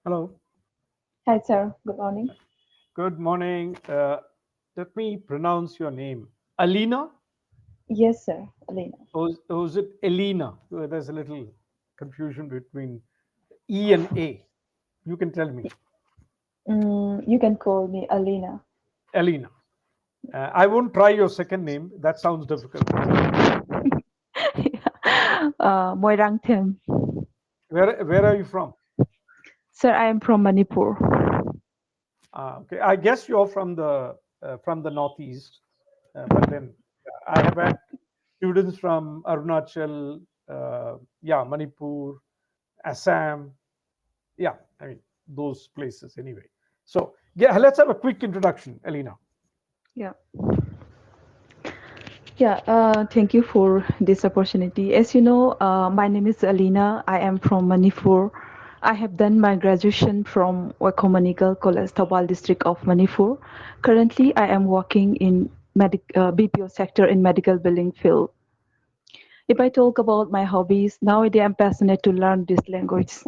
Hello. Hi, sir. Good morning. Good morning. Let me pronounce your name. Alina? Yes, sir. Alina. Or is it Elena? There's a little confusion between E and A. You can tell me. You can call me Alina. Elena. I won't try your second name. That sounds difficult. Moirang Them. Where are you from? Sir, I am from Manipur. Okay. I guess you're from the northeast, but then I have had students from Arunachal, yeah, Manipur, Assam, yeah, I mean those places anyway. So yeah, let's have a quick introduction, Elena. Yeah. Yeah. Thank you for this opportunity. As you know, my name is Alina. I am from Manipur. I have done my graduation from Wakomanigal College, Thobal district of Manipur. Currently, I am working in BPO sector in medical billing field. If I talk about my hobbies, nowadays I'm passionate to learn this language.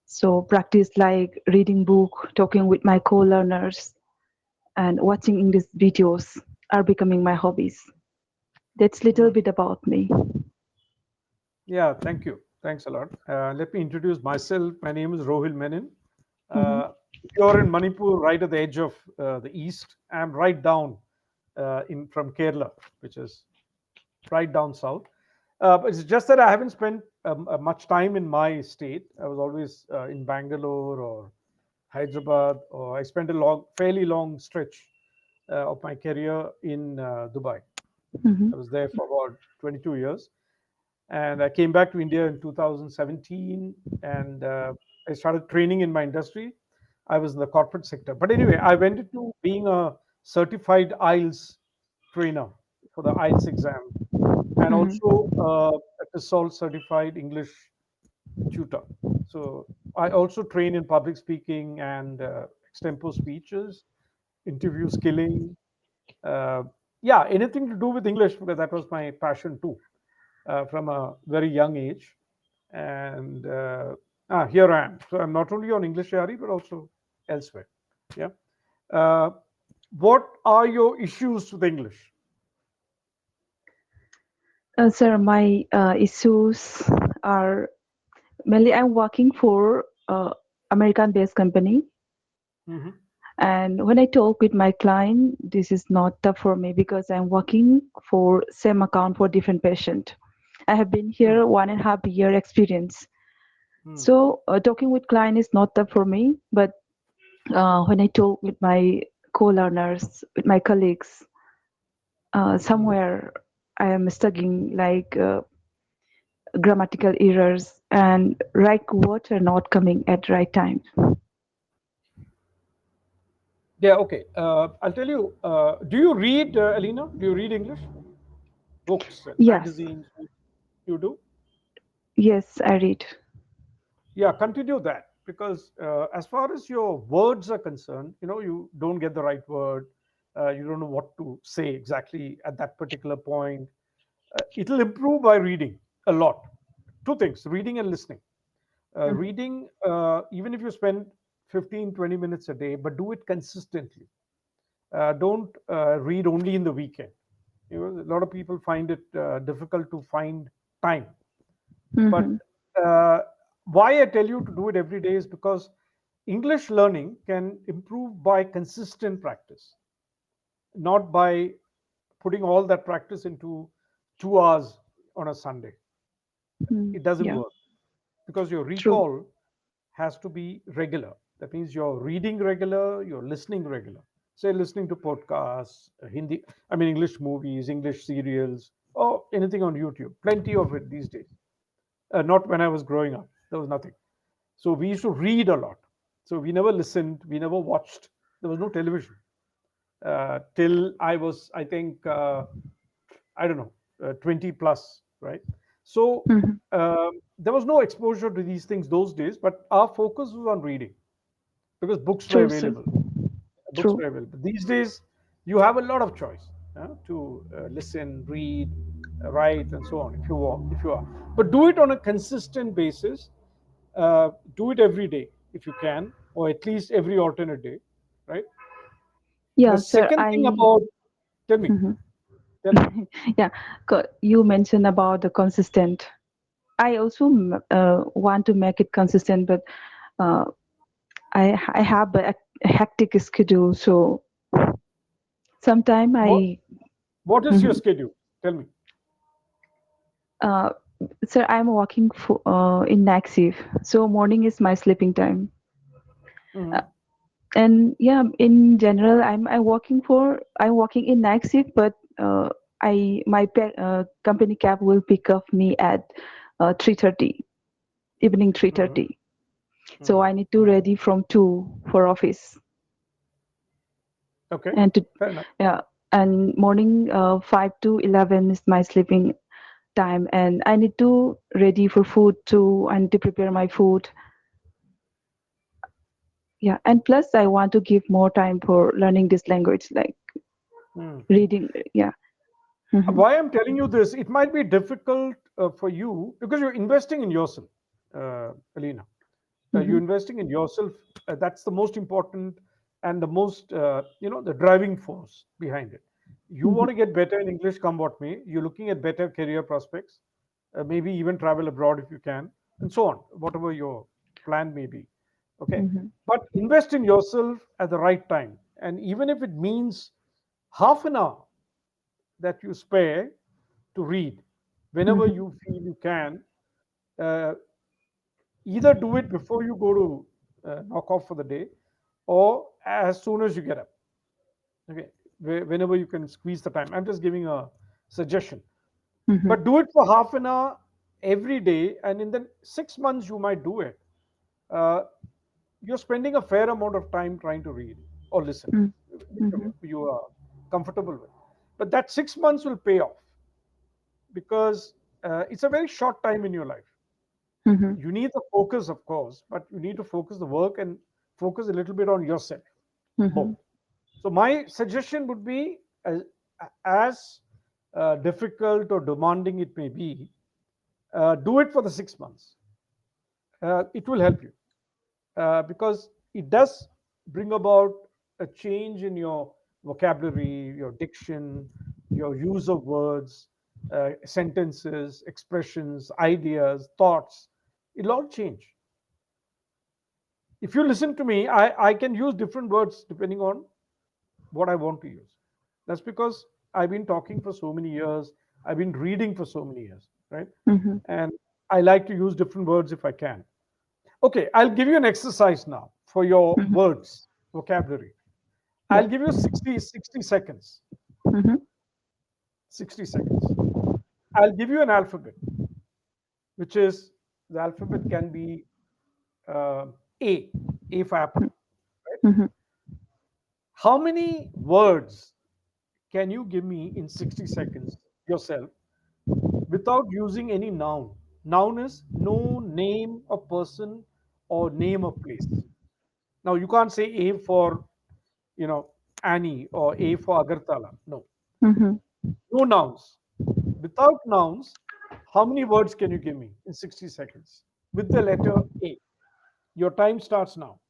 So practice like reading book, talking with my co-learners, and watching English videos are becoming my hobbies. That's little Mm. bit about me. Yeah, thank you. Thanks a lot. Let me introduce myself. My name is Rohil Menon. Hmm. You're in Manipur, right at the edge of the east. I'm right down in from Kerala, which is right down south. But it's just that I haven't spent much time in my state. I was always in Bangalore or Hyderabad, or I spent a fairly long stretch of my career in Dubai. Hmm. I was there for about 22 years, and I came back to India in 2017, and I started training in my industry. I was in the corporate sector, but anyway, I went into being a certified IELTS trainer for the IELTS exam, and Hmm. also a TESOL certified English tutor. So I also train in public speaking and extempore speeches, interview skilling. Uh, yeah, anything to do with English because that was my passion too from a very young age. And here I am. So I'm not only on EnglishYaari but also elsewhere. Yeah. Uh, what are your issues with English? Sir, my issues are mainly I'm working for American-based company, Hmm. and when I talk with my client, this is not tough for me because I'm working for same account for different patient. I have been Hmm. here 1.5 year experience. Hmm. So talking with client is not tough for me, but when I talk with my co-learners, with my colleagues, Hmm. somewhere I am struggling like grammatical errors and right words are not coming at right time. Yeah, okay. I'll tell you. Do you read, Alina? Do you read English? Books and Yes, magazines? You do? yes, I read. Yeah, continue that because as far as your words are concerned, you don't get the right word. You don't know what to say exactly at that particular point. It'll improve by reading a lot. Two things: reading and listening. Mhm. Reading, even if you spend 15, 20 minutes a day, but do it consistently. Don't read only in the weekend. A lot of people find it difficult to find time. But Mhm. uh, why I tell you to do it every day is because English learning can improve by consistent practice, not by putting all that practice into 2 hours on a Sunday. It doesn't Yeah, work because your true. recall has to be regular. That means you're reading regular, you're listening regular. Say listening to podcasts, Hindi, I mean English movies, English serials, or anything on YouTube. Plenty of it these days. Not when I was growing up. There was nothing. So we used to read a lot. So we never listened, we never watched. There was no television till I was, I think, I don't know, 20 plus, right? So Mhm. there was no exposure to these things those days, but our focus was on reading because books were True, sir. available. Books True. were available. These days, you have a lot of choice to listen, read, write, and so on if you are. But do it on a consistent basis. Do it every day. if you can, or at least every alternate day, right? The Yeah, sir. second thing about, tell me, Mhm. tell me. Yeah, you mentioned about the consistent. I also want to make it consistent, but uh, I have a hectic schedule, so sometime What I. what is your Mhm. schedule? Tell me. uh, Sir, I'm working in night shift, so morning is my sleeping time. Uh, Hmm. and yeah, in general, I'm working in night shift, but I my company cab will pick up me at 3:30, evening Hmm. 3:30. So Hmm. I need to ready from 2 for office. Okay, And to, fair enough. yeah, and morning 5 to 11 is my sleeping time, and I need to ready for food too. I need to prepare my food. Yeah, and plus I want to give more time for learning this language, like Hmm. reading. Yeah. Hmm. Why I'm telling you this, it might be difficult for you because you're investing in yourself, Alina. You're Hmm. investing in yourself. That's the most important and the most, the driving force behind it. You Hmm. want to get better in English, come what may. You're looking at better career prospects, maybe even travel abroad if you can, and so on, whatever your plan may be. Okay. Hmm. But invest in yourself at the right time. And even if it means half an hour that you spare to read whenever Hmm. you feel you can, uh, either do it before you go to knock off for the day or as soon as you get up. Okay, whenever you can squeeze the time. I'm just giving a suggestion, Hmm. but do it for half an hour every day, and in the 6 months you might do it. Uh, you're spending a fair amount of time trying to read or listen, whichever Hmm. you are comfortable with. But that 6 months will pay off because it's a very short time in your life. Hmm. You need the focus, of course, but you need to focus the work and focus a little bit on yourself, both. Hmm. So my suggestion would be, as difficult or demanding it may be, do it for the 6 months. It will help you because it does bring about a change in your vocabulary, your diction, your use of words, sentences, expressions, ideas, thoughts. It'll all change. If you listen to me, I can use different words depending on what I want to use. That's because I've been talking for so many years. I've been reading for so many years, right? Hmm. And I like to use different words if I can. Okay, I'll give you an exercise now for your Hmm. words, vocabulary. Yeah. I'll give you 60 seconds. Hmm. 60 seconds. I'll give you an alphabet, which is the alphabet can be uh, A, A for apple. Right? Hmm. How many words can you give me in 60 seconds yourself without using any noun? Noun is no name of person or name of place. Now you can't say A for, you know, Annie or A for Agartala. No, Hmm. no nouns. Without nouns, how many words can you give me in 60 seconds with the letter A? Your time starts now.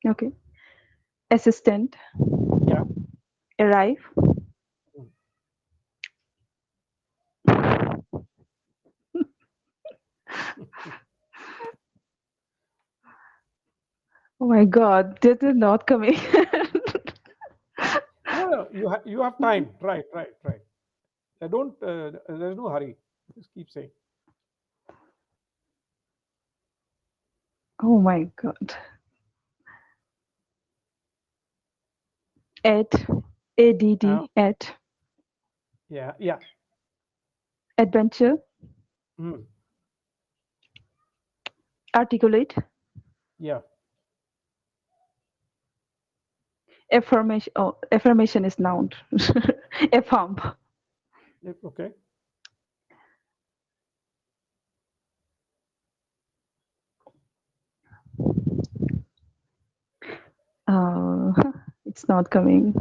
Okay. Assistant. Yeah. Arrive. Mm. Oh my God, this is not coming. No, no, you have time. Try, try, try. Don't. There's no hurry. Just keep saying. Oh my God. At. Uh, ADD. At. yeah, yeah. Adventure. Mm, Articulate. yeah. Affirmation. Oh, affirmation is noun. Affirm. Yep, okay. Uh, it's not coming.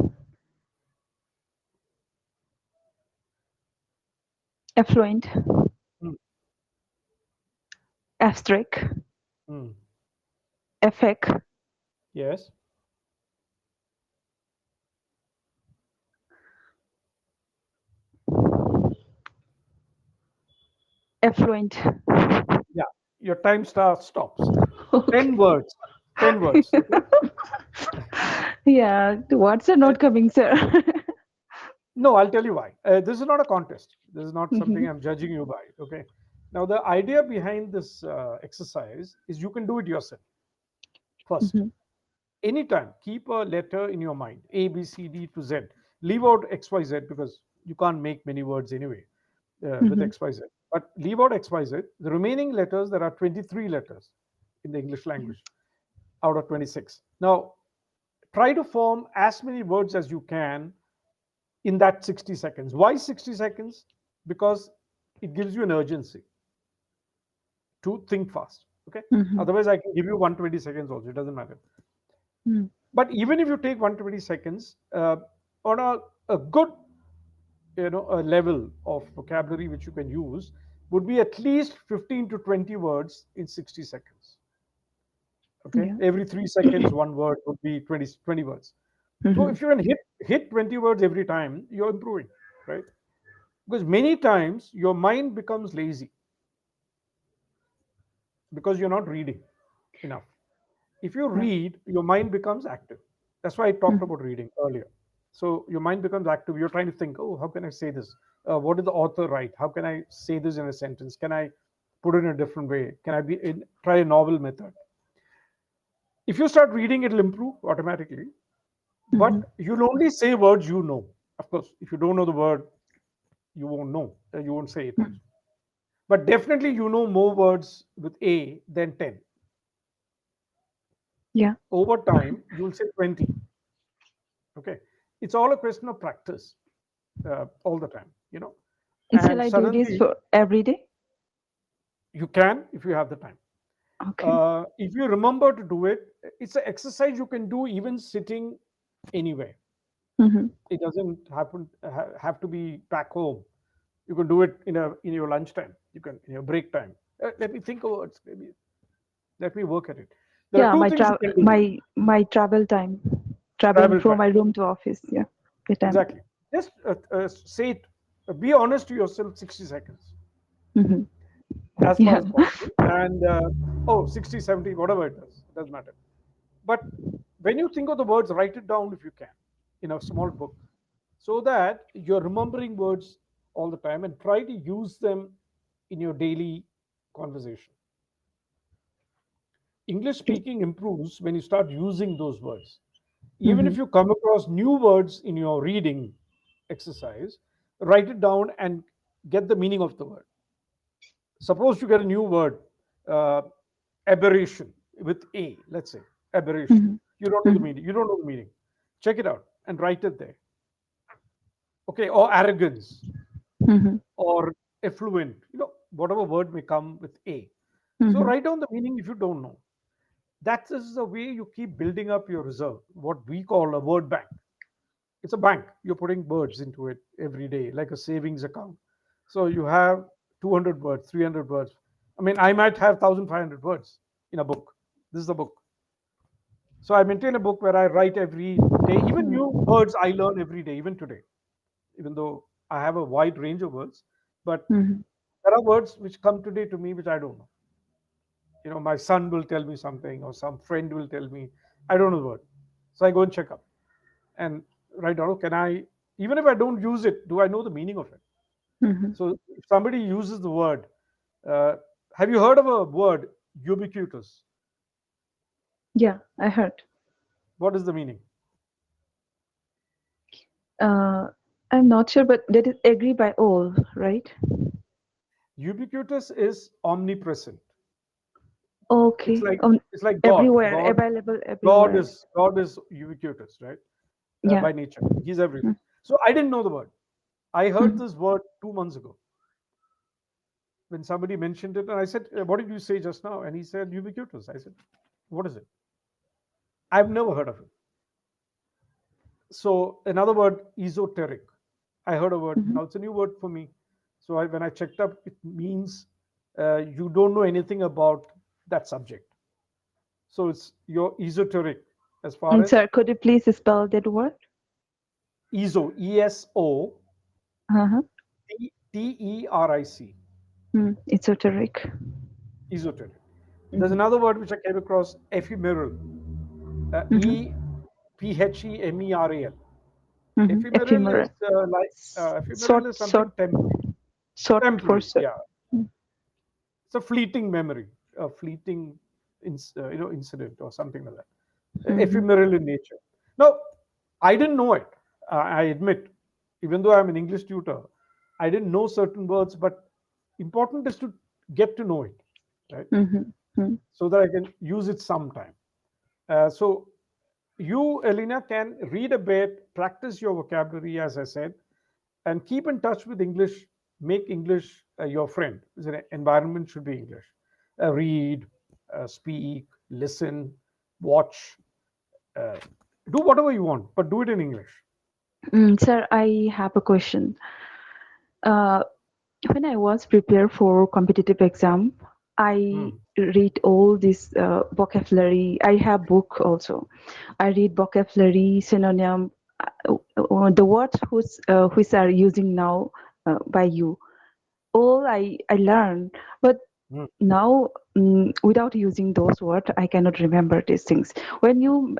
Affluent. Mm, Abstract. mm. Effect, Yes. affluent. Yeah. Your time stops. Okay. 10 words. 10 words. Okay. Yeah, the words are Uh, not coming, sir. no, I'll tell you why. This is not a contest. This is not something Mhm, I'm judging you by. Okay. Now, the idea behind this exercise is you can do it yourself. First, mhm, anytime, keep a letter in your mind, A, B, C, D to Z. Leave out X, Y, Z because you can't make many words anyway with mhm, X, Y, Z. But leave out X, Y, Z. The remaining letters, there are 23 letters in the English language out of 26. Now, try to form as many words as you can in that 60 seconds. Why 60 seconds? Because it gives you an urgency to think fast. Okay. mhm, Otherwise, I can give you 120 seconds also. It doesn't matter. mhm. But even if you take 120 seconds on a good a level of vocabulary which you can use would be at least 15 to 20 words in 60 seconds. Okay, Yeah. every 3 seconds one word would be 20 words. So Mhm, if you can hit 20 words every time, you're improving, right? Because many times your mind becomes lazy because you're not reading enough. If you yeah. read, your mind becomes active. That's why I talked Mhm, about reading earlier. So your mind becomes active. You're trying to think, oh, how can I say this? What did the author write? How can I say this in a sentence? Can I put it in a different way? Can I try a novel method? If you start reading, it'll improve automatically. mhm. But you'll only say words you know. Of course, if you don't know the word, you won't know. You won't say it also. Mm. But definitely, you know more words with A than 10. Yeah. Over time, you'll say 20. Okay. It's all a question of practice all the time, Shall and I do this suddenly for every day? you can if you have the time. Okay. If you remember to do it, it's an exercise you can do even sitting anywhere. Mhm. It doesn't have to be back home. You can do it in your lunchtime. You can in your break time. Let me think of words. Maybe let me work at it. There are Yeah, two things you can do. my travel time, traveling Travel from time. my room to office. Yeah, the time. Exactly. Just say it. Be honest to yourself. 60 seconds Mhm. as far Yeah. as possible. And oh, 60, 70, whatever it is, it doesn't matter. But when you think of the words, write it down if you can in a small book so that you're remembering words all the time and try to use them in your daily conversation. English speaking improves when you start using those words. Even if Mhm. you come across new words in your reading exercise, write it down and get the meaning of the word. Suppose you get a new word, uh, aberration with A, let's say, aberration. Mhm. You don't know the Mhm. meaning. You don't know the meaning. Check it out and write it there. Okay, or arrogance Mhm. or effluent, whatever word may come with A. So Mhm. write down the meaning if you don't know. That is the way you keep building up your reserve, what we call a word bank. It's a bank. You're putting words into it every day, like a savings account. So you have 200 words, 300 words. I mean, I might have 1,500 words in a book. This is the book. So I maintain a book where I write every day, even new words I learn every day, even today, even though I have a wide range of words. But Mhm. there are words which come today to me which I don't know. My son will tell me something or some friend will tell me, I don't know the word. So I go and check up and write down, oh, can I, even if I don't use it, do I know the meaning of it? Mhm. So if somebody uses the word, uh, have you heard of a word, ubiquitous? Yeah, I heard. What is the meaning? Uh, I'm not sure, but that is agree by all, right? Ubiquitous is omnipresent. It's Okay. like it's like God. Everywhere, God, available God everywhere. is God is ubiquitous, right? Yeah. By nature, He's everywhere. Mm. So I didn't know the word. I heard Mhm. this word 2 months ago when somebody mentioned it, and I said, "What did you say just now?" And he said, "Ubiquitous." I said, "What is it?" I've never heard of it. So another word, esoteric. I heard a word. Mhm. Now it's a new word for me. So when I checked up, it means you don't know anything about that subject. So it's your esoteric as far as Sir, could you please spell that word? ESO, ESO, Uh-huh. TERIC, Esoteric. esoteric. There's Mm-hmm. another word which I came across, ephemeral, Mm-hmm. EPHEMERAL. Mm-hmm. Ephemeral Ephemeral. is like ephemeral Short, is short, something short for temporary. short. Yeah, it's a fleeting memory, a fleeting, incident or something like that. Mm-hmm. Ephemeral in nature. Now, I didn't know it. I admit, even though I'm an English tutor, I didn't know certain words. But important is to get to know it, right? Mm-hmm. So that I can use it sometime. So you, Elena, can read a bit, practice your vocabulary, as I said, and keep in touch with English. Make English your friend. The environment should be English. Read, speak, listen, watch, uh, do whatever you want, but do it in English. Sir, I have a question. Uh, when I was prepared for competitive exam, I Hmm. read all this vocabulary. I have book also. I read vocabulary, synonym, the words which are using now by you. All I learn, but Hmm. now without using those words, I cannot remember these things. When you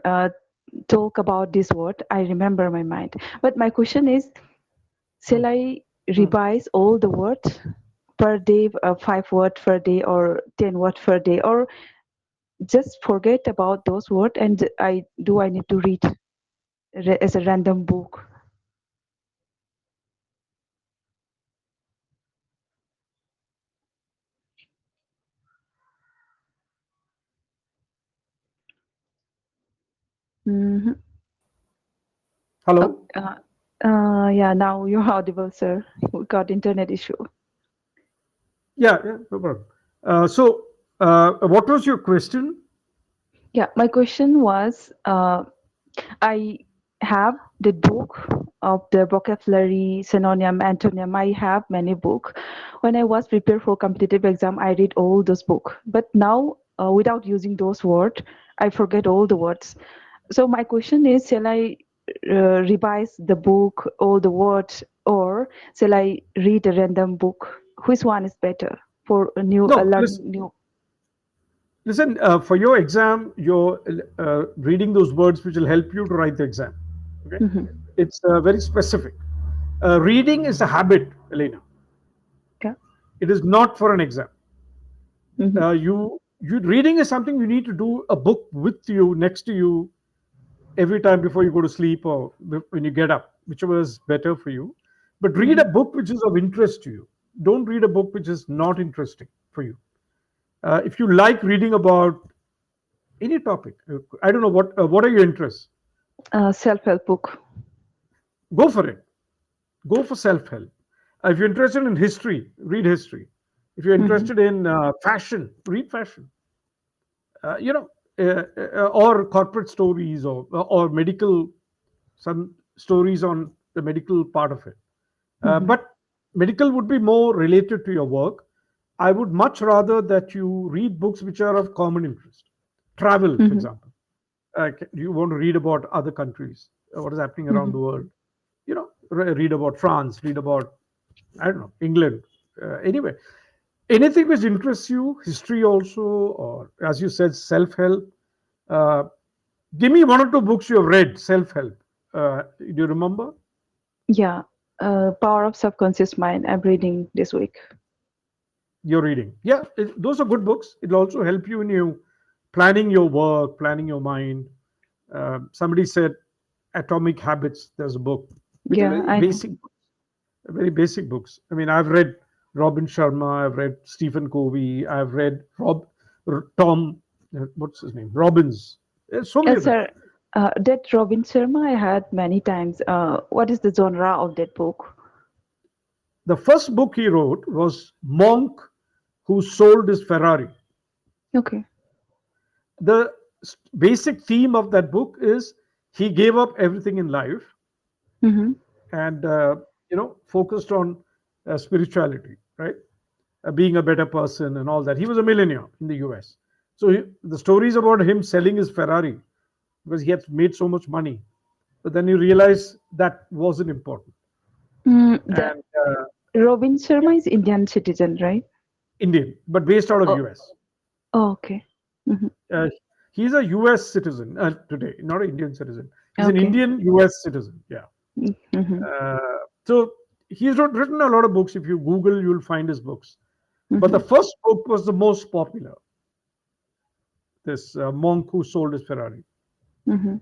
talk about this word, I remember my mind. But my question is, Hmm. shall I Hmm. revise all the words per day, 5 words per day or 10 words per day, or just forget about those words and I need to read as a random book? Mm-hmm. Hello. Yeah, now you're audible, sir. We got internet issue. Yeah, yeah, no problem. So, what was your question? Yeah, my question was, I have the book of the vocabulary, synonym, antonym. I have many book. When I was prepared for competitive exam, I read all those book. But now, without using those words, I forget all the words. So my question is, shall I revise the book, all the words, or shall I read a random book? Which one is better for a new No, listen. learning new? Listen, for your exam, you're reading those words which will help you to write the exam. Okay, Mhm. it's very specific. Reading is a habit, Elena. Yeah. It is not for an exam. Mhm. You reading is something you need to do a book with you next to you every time before you go to sleep or when you get up, whichever is better for you. But read a Mhm. book which is of interest to you. Don't read a book which is not interesting for you. If you like reading about any topic, I don't know what are your interests. Self-help book. Go for it. Go for self-help. If you're interested in history, read history. If you're Mhm. interested in fashion, read fashion. You know, or corporate stories or medical, some stories on the medical part of it. Mhm. But medical would be more related to your work. I would much rather that you read books which are of common interest. Travel, for Mhm. example. You want to read about other countries, what is happening around the Mhm. world. Read about France, read about, I don't know, England. Anyway, anything which interests you, history also, or as you said, self-help. Uh, Give me one or two books you have read, self-help. Do you remember? Yeah. Power of Subconscious Mind. I'm reading this week. You're reading. Yeah, those are good books. It'll also help you in you planning your work, planning your mind. Somebody said Atomic Habits. There's a book, which is Yeah, I know. very basic books. I mean, I've read Robin Sharma, I've read Stephen Covey, I've read Tom, what's his name, Robbins. There's so many of them. Sir, that Robin Sharma I had many times. What is the genre of that book? The first book he wrote was Monk Who Sold His Ferrari. Okay. The basic theme of that book is he gave up everything in life Mm-hmm. and focused on spirituality, right? Being a better person and all that. He was a millionaire in the US. So the stories about him selling his Ferrari because he had made so much money, but then you realize that wasn't important. The And Robin yeah, Sharma is Indian citizen, right? Indian, but based out of Oh, US. oh, okay. Hmm. Uh, he's a US citizen today, not an Indian citizen. He's an Okay. Indian US citizen. Yeah. Mm-hmm. Uh, so he's not written a lot of books. If you Google, you'll find his books. But the Mm-hmm. first book was the most popular. This monk who sold his Ferrari. Mm-hmm.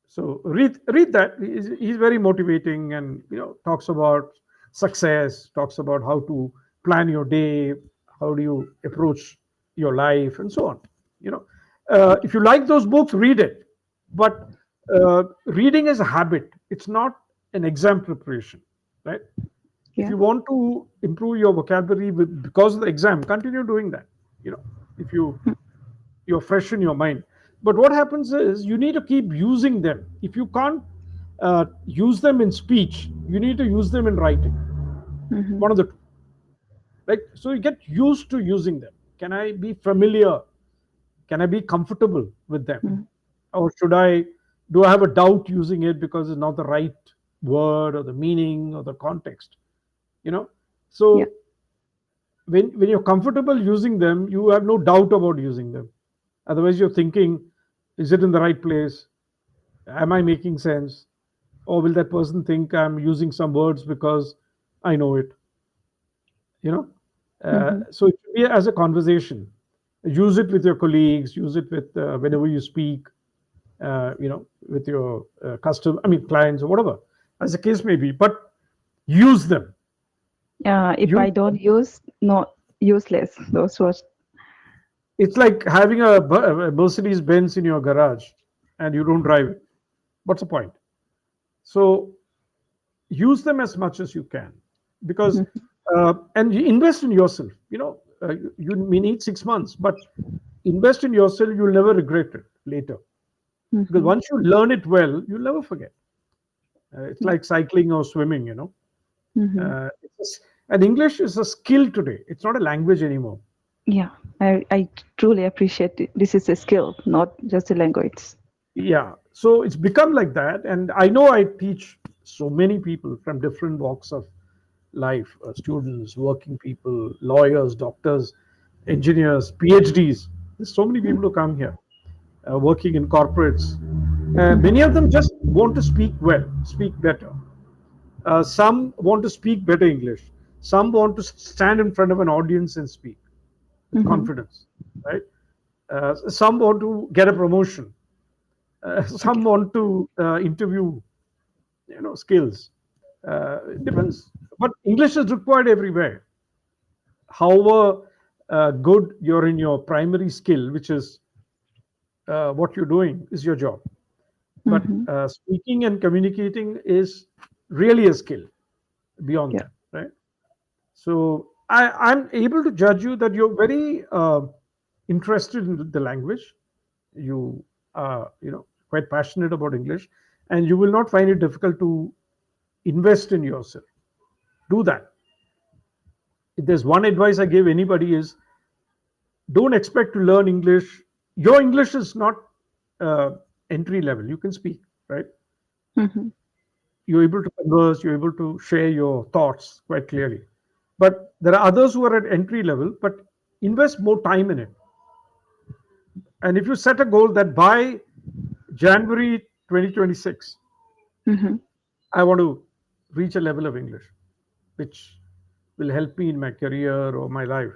So read that. He's very motivating, and talks about success, talks about how to plan your day, how do you approach your life, and so on. You know, if you like those books, read it. But reading is a habit. It's not an exam preparation, right? If Yeah. you want to improve your vocabulary because of the exam, continue doing that. You know, if you're fresh in your mind. But what happens is you need to keep using them. If you can't use them in speech, you need to use them in writing. Mm-hmm. One of the two, right? So you get used to using them. Can I be familiar? Can I be comfortable with them? Mm-hmm. Or do I have a doubt using it because it's not the right word or the meaning or the context? You know? Yeah. So when you're comfortable using them, you have no doubt about using them. Otherwise, you're thinking, is it in the right place? Am I making sense? Or will that person think I'm using some words because I know it? You know? Mm-hmm. So it should be as a conversation. Use it with your colleagues, use it with whenever you speak, with your clients or whatever, as the case may be. But use them. If Use I don't them. use, not useless. Those words. It's like having a Mercedes Benz in your garage and you don't drive it. What's the point? So use them as much as you can, because Mm-hmm. and you invest in yourself. You may need 6 months, but invest in yourself. You'll never regret it later, because Mm-hmm. once you learn it well, you'll never forget. It's Yeah. like cycling or swimming. Mm-hmm. And English is a skill today. It's not a language anymore. Yeah. I truly appreciate it. This is a skill, not just a language. Yeah, so it's become like that. And I know I teach so many people from different walks of life, students, working people, lawyers, doctors, engineers, PhDs. There's so many people who come here working in corporates. Many of them just want to speak well, speak better. Some want to speak better English. Some want to stand in front of an audience and speak with Mm-hmm. confidence, right? Some want to get a promotion. Some Okay. want to interview, skills. It depends. But English is required everywhere. However good you're in your primary skill, which is what you're doing, is your job. But Mm-hmm. speaking and communicating is really a skill beyond Yeah. that, right? So I'm able to judge you that you're very interested in the language. You are, quite passionate about English, and you will not find it difficult to invest in yourself. Do that. If there's one advice I give anybody is, don't expect to learn English. Your English is not uh, entry level. You can speak, right? Mm-hmm. You're able to converse, you're able to share your thoughts quite clearly. But there are others who are at entry level, but invest more time in it. And if you set a goal that by January 2026, Mm-hmm. I want to reach a level of English which will help me in my career or my life,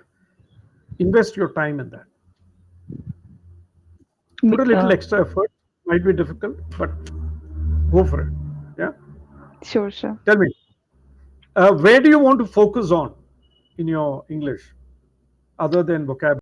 invest your time in that. Put a little Uh, extra effort. Might be difficult, but go for it. Yeah. sure, sure. Tell me, where do you want to focus on in your English other than vocabulary?